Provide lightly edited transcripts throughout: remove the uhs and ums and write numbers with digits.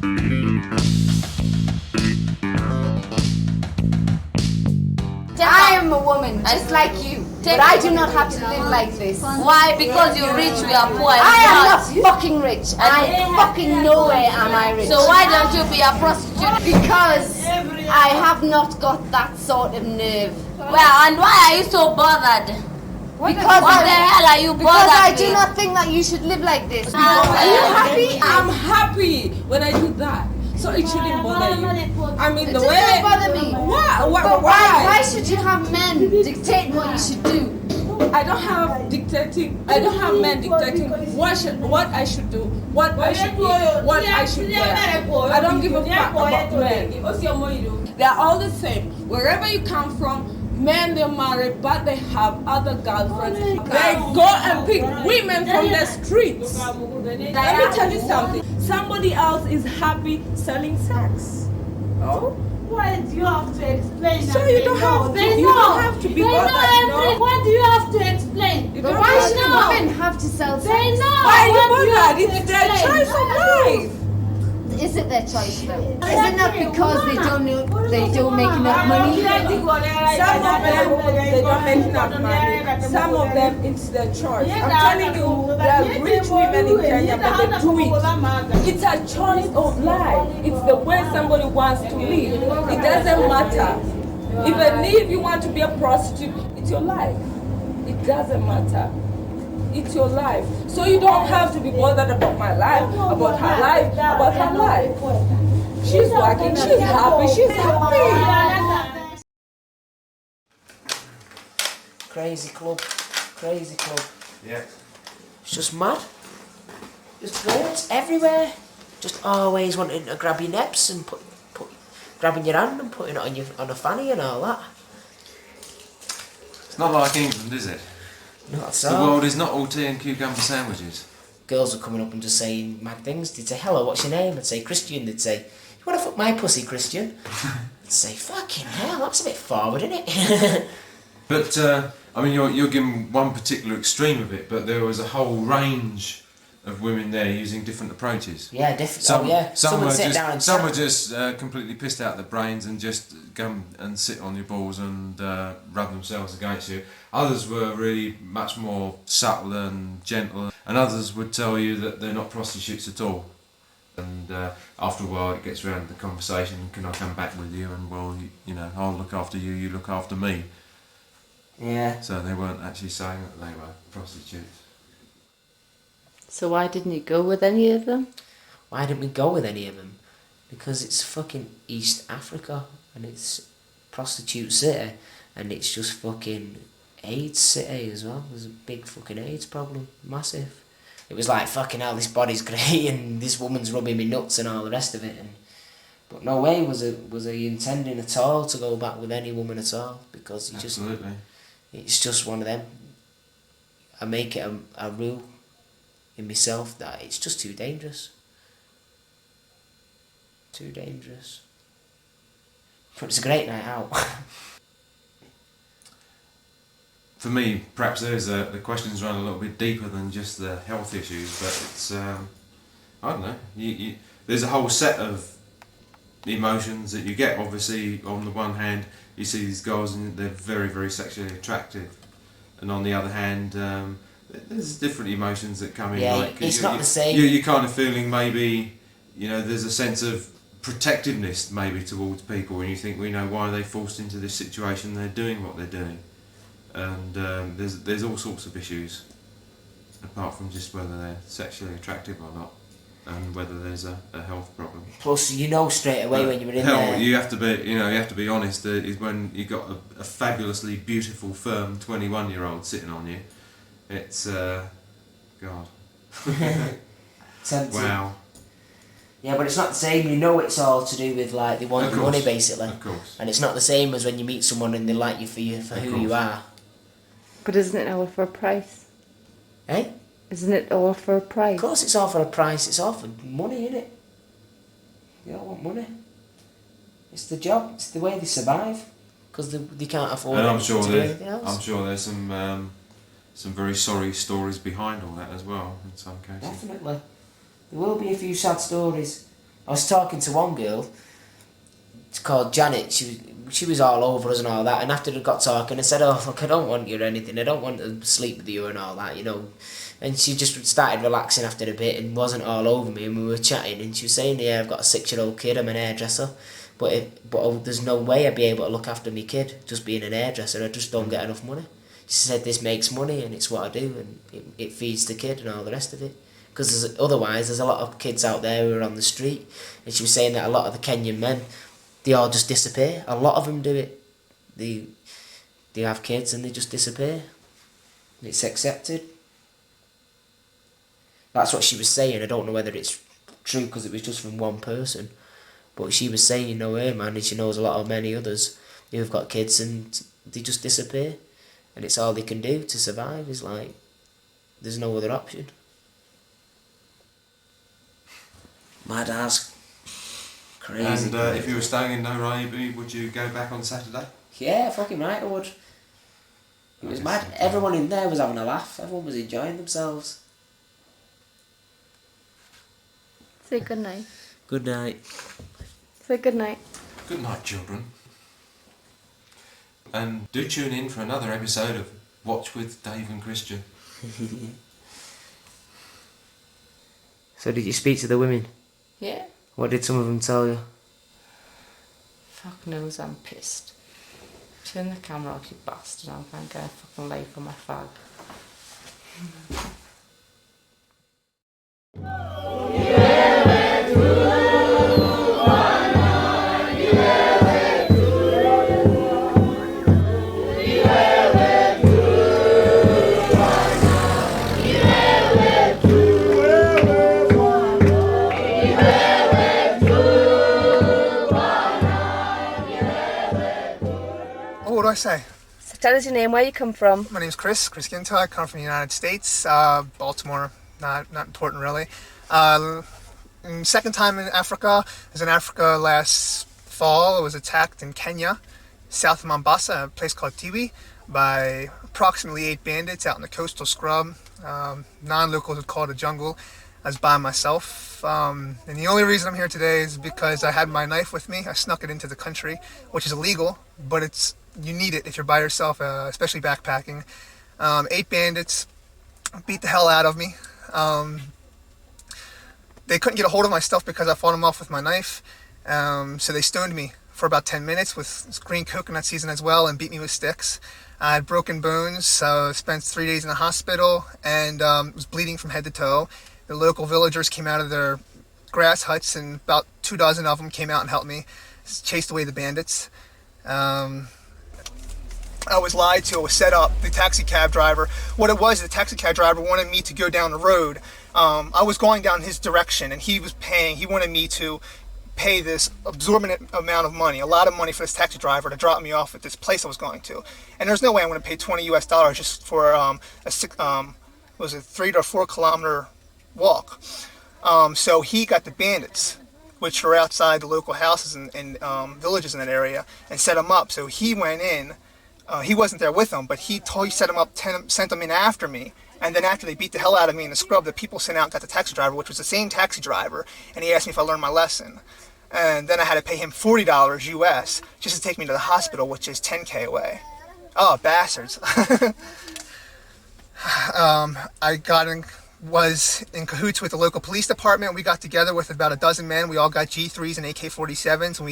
I am a woman, just like you. But I do not have to live like this. Why? Because you're rich, we are poor. I am not fucking rich. I fucking nowhere am I rich. So why don't you be a prostitute? Because I have not got that sort of nerve. Well, and why are you so bothered? Because What the hell are you bothered Because I do with? not think that you should live like this. Are you happy? I'm happy when I do that. So it shouldn't bother you. I mean, It the doesn't way. bother me. Why? But why should you have men dictate what you should do? I don't have dictating. I don't have men dictating what I should do, what I should eat, what I should wear. I don't give a fuck about men. They are all the same. Wherever you come from, men they're married, but they have other girlfriends. They go and pick women from the streets. Let me tell you something. Somebody else is happy selling sex. Oh. Why do you have to explain? So you don't have to. You don't have to be bothered. Why do you have to explain? But why should women have to sell sex? They know. Why are you What do you bothered? have to It's their explain? choice of life. Is it their choice though? Is it not because they don't make enough money? Some of them they don't make enough money. Some of them it's their choice. I'm telling you, there are rich women in Kenya, but they do it. It's a choice of life. It's the way somebody wants to live. It doesn't matter. Even if you want to be a prostitute, it's your life. It doesn't matter. It's your life. So you don't have to be bothered about my life, about her life, about her life. She's working, she's happy, she's happy. Crazy club. Crazy club. Yeah. It's just mad. Just girls everywhere. Just always wanting to grab your neps and grabbing your hand and putting it on a fanny and all that. It's not like England, is it? Not at The all. world is not all tea and cucumber sandwiches. Girls are coming up and just saying mad things. They'd say, hello, what's your name? I'd say, Christian. They'd say, you want to fuck my pussy, Christian? I'd say, fucking hell, that's a bit forward, isn't it? But, I mean, you're giving one particular extreme of it, but there was a whole range of women there using different approaches. Yeah, definitely. Some Someone were sit just, down and some chat. were just completely pissed out their brains and just come and sit on your balls and rub themselves against you. Others were really much more subtle and gentle, and others would tell you that they're not prostitutes at all. And after a while, it gets around to the conversation: can I come back with you? And well, you know, I'll look after you, you look after me. Yeah. So they weren't actually saying that they were prostitutes. So why didn't you go with any of them? Why didn't we go with any of them? Because it's fucking East Africa and it's prostitute city and it's just fucking AIDS city as well. There's a big fucking AIDS problem, massive. It was like, fucking hell, this body's great and this woman's rubbing me nuts and all the rest of it. But no way was he intending at all to go back with any woman at all, because he Absolutely. it's just one of them. I make it a rule in myself that it's just too dangerous. Too dangerous. But it's a great night out. For me, perhaps the questions run a little bit deeper than just the health issues, but it's, I don't know, there's a whole set of emotions that you get. Obviously, on the one hand, you see these girls and they're very, very sexually attractive, and on the other hand, there's different emotions that come in. Yeah, like it's not the same. You're kind of feeling maybe, you know, there's a sense of protectiveness maybe towards people, and you think, well, you know, why are they forced into this situation? They're doing what they're doing, and there's all sorts of issues apart from just whether they're sexually attractive or not, and whether there's a health problem. Plus, you know straight away when you're in hell, there. you have to be honest. Is when you got a fabulously beautiful, firm 21-year-old sitting on you. It's God. Tempting. Wow. Yeah, but it's not the same. You know, it's all to do with like they want Of your course. money basically, Of course. and it's not the same as when you meet someone and they like you for Of who you course. are. But isn't it all for a price? Eh? Isn't it all for a price? Of course, it's all for a price. It's all for money, innit? You all want money. It's the job. It's the way they survive, because they can't afford. And to do anything else. I'm sure there's some very sorry stories behind all that as well in some cases. Definitely. There will be a few sad stories, I was talking to one girl, it's called Janet. She was all over us and all that. And after we got talking, I said, "Oh, look, I don't want you or anything. I don't want to sleep with you and all that, you know." And she just started relaxing after a bit and wasn't all over me. And we were chatting, and she was saying, "Yeah, I've got a 6-year-old kid. I'm an hairdresser, but there's no way I'd be able to look after my kid just being an hairdresser. I just don't get enough money." She said, "This makes money, and it's what I do, and it feeds the kid and all the rest of it." Because otherwise, there's a lot of kids out there who are on the street. And she was saying that a lot of the Kenyan men, they all just disappear. A lot of them do it. They have kids and they just disappear. It's accepted. That's what she was saying. I don't know whether it's true because it was just from one person. But she was saying, you know, her man, and she knows a lot of many others who've got kids and they just disappear. And it's all they can do to survive. Is like, there's no other option. Mad as. Crazy. And if you were staying in Nairobi, would you go back on Saturday? Yeah, fucking right I would. It was mad. Everyone in there was having a laugh. Everyone was enjoying themselves. Say good night. Good night. Say good night. Good night, children. And do tune in for another episode of Watch with Dave and Christian. So did you speak to the women? Yeah. What did some of them tell you? Fuck knows I'm pissed. Turn the camera off, you bastard. I'm going to get a fucking lay for my fag. What do I say? So tell us your name, where you come from. My name's Chris Ginto. I come from the United States, Baltimore. Not important really. Second time in Africa. I was in Africa last fall. I was attacked in Kenya, south of Mombasa, a place called Tiwi, by approximately 8 bandits out in the coastal scrub. Non-locals would call it a jungle. I was by myself. And the only reason I'm here today is because I had my knife with me. I snuck it into the country, which is illegal, but you need it if you're by yourself, especially backpacking. 8 bandits beat the hell out of me. They couldn't get a hold of my stuff because I fought them off with my knife. So they stoned me for about 10 minutes with green coconut season as well and beat me with sticks. I had broken bones, so I spent 3 days in the hospital and was bleeding from head to toe. The local villagers came out of their grass huts and about 2 dozen of them came out and helped me, chased away the bandits. I was lied to. I was set up. The taxi cab driver. What it was, the taxi cab driver wanted me to go down the road. I was going down his direction, and he was paying. He wanted me to pay this exorbitant amount of money, a lot of money for this taxi driver to drop me off at this place I was going to. And there's no way I'm going to pay $20 US just for was it 3 to 4 kilometer walk. So he got the bandits, which were outside the local houses and villages in that area, and set them up. So he went in. He wasn't there with them, but he set them up, sent them in after me. And then after they beat the hell out of me in the scrub, the people sent out and got the taxi driver, which was the same taxi driver, and he asked me if I learned my lesson. And then I had to pay him $40 US just to take me to the hospital, which is 10K away. Oh, bastards. Was in cahoots with the local police department. We got together with about a dozen men. We all got G3s and AK-47s, and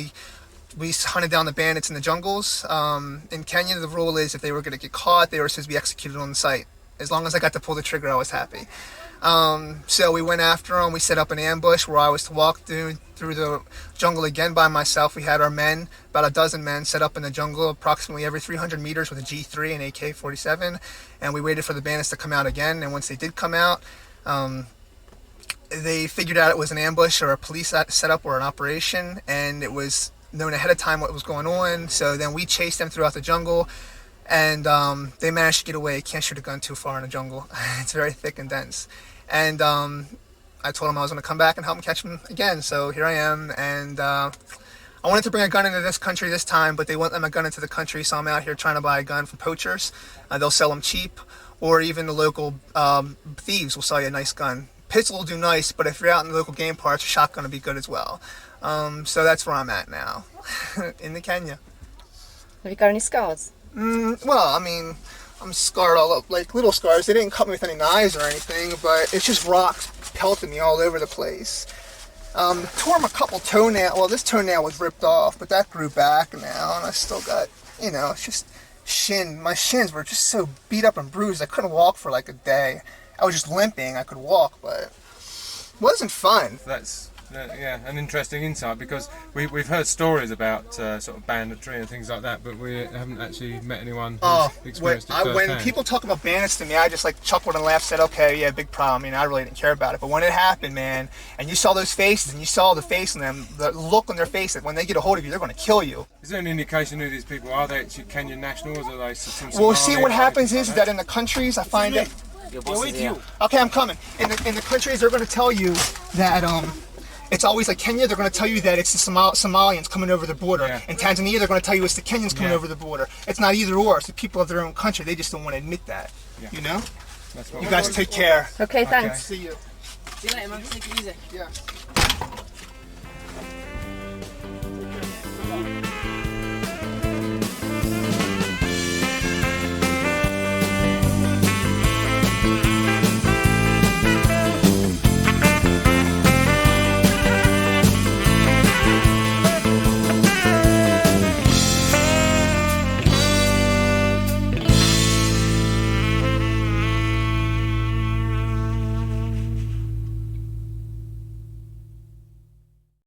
we hunted down the bandits in the jungles. In Kenya, the rule is if they were going to get caught, they were supposed to be executed on the site. As long as I got to pull the trigger, I was happy. So we went after them. We set up an ambush where I was to walk through the jungle again by myself. We had our men, about a dozen men, set up in the jungle approximately every 300 meters with a G3 and AK-47, and we waited for the bandits to come out again. And once they did come out, they figured out it was an ambush or a police setup or an operation, and it was known ahead of time what was going on. So then we chased them throughout the jungle, and they managed to get away. You can't shoot a gun too far in a jungle. It's very thick and dense. And I told them I was going to come back and help them catch them again. So here I am, and I wanted to bring a gun into this country this time, but they won't let my gun into the country, so I'm out here trying to buy a gun from poachers. They'll sell them cheap, or even the local thieves will sell you a nice gun. pistol will do nice, but if you're out in the local game parks, a shotgun will be good as well. So that's where I'm at now, in the Kenya. Have you got any scars? Well, I mean, I'm scarred all up, like little scars. They didn't cut me with any knives or anything, but it's just rocks pelting me all over the place. Tore a couple toenails. Well, this toenail was ripped off, but that grew back now, and I still got, it's just my shins were just so beat up and bruised. I couldn't walk for like a day. I was just limping. I could walk, but it wasn't fun. That's an interesting insight, because we've heard stories about sort of banditry and things like that, but we haven't actually met anyone who's experienced it firsthand. When people talk about bandits to me, I just like chuckled and laughed, said, okay, yeah, big problem. I really didn't care about it. But when it happened, man, and you saw those faces, and you saw the face on them, the look on their face, that when they get a hold of you, they're going to kill you. Is there any indication who these people are? Are they actually Kenyan nationals? Are they from Somalia? Well, see, what happens is that in the countries, I find that... Okay, I'm coming. In the countries, they're going to tell you that... It's always like Kenya, they're going to tell you that it's the Somalians coming over the border. Yeah. In Tanzania, they're going to tell you it's the Kenyans coming over the border. It's not either or. It's the people of their own country. They just don't want to admit that. Yeah. That's what you guys take care. Okay, thanks. See you. See you later, man. Take it easy. Yeah.